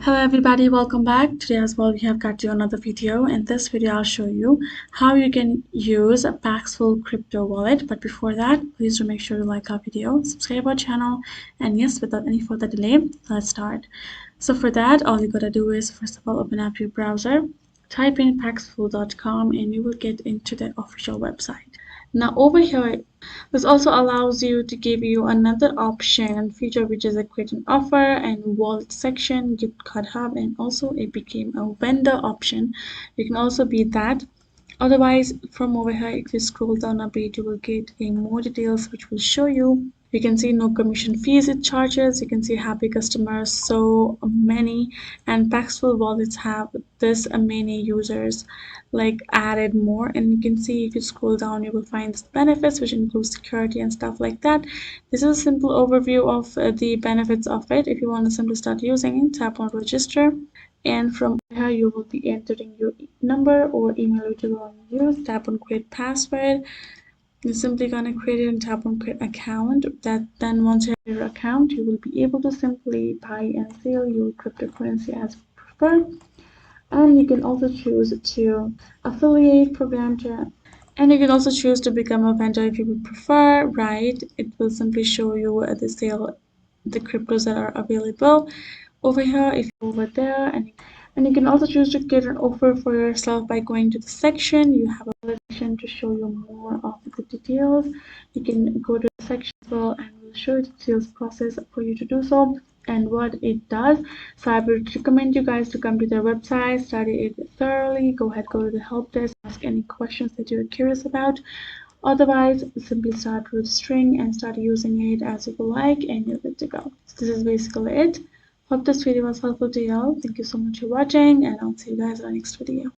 Hello everybody, welcome back. Today as well we have got you another video. In this video I'll show you how you can use a Paxful crypto wallet. But before that, please do make sure to like our video, subscribe our channel, and yes, without any further delay, let's start. So for that, all you gotta do is first of all open up your browser, type in paxful.com, and you will get into the official website. Now over here, this also allows you to give you another option and feature, which is a create an offer and wallet section, gift card hub, and also it became a vendor option. You can also be that. Otherwise, from over here, if you scroll down a bit, you will get a more details which will show you. You can see no commission fees it charges. You can see happy customers, so many, and Paxful wallets have this many users like added more. And you can see if you scroll down, you will find the benefits, which includes security and stuff like that. This is a simple overview of the benefits of it. If you want to simply start using it, tap on register, and from here you will be entering your number or email which you want to use. Tap on create password. You're simply gonna create it and tap on create account. Then once you have your account, you will be able to simply buy and sell your cryptocurrency as you prefer. And you can also choose to affiliate program to, and you can also choose to become a vendor if you would prefer, right? It will simply show you the sale, the cryptos that are available over here. If you over there, and you can also choose to get an offer for yourself by going to the section. You have a section to show you more of the details. You can go to the section as well, and we'll show you the sales process for you to do so and what it does. So I would recommend you guys to come to their website, study it thoroughly. Go ahead, go to the help desk, ask any questions that you're curious about. Otherwise, simply start registering and start using it as you like, and you're good to go. So this is basically it. Hope this video was helpful to you all. Thank you so much for watching, and I'll see you guys in the next video.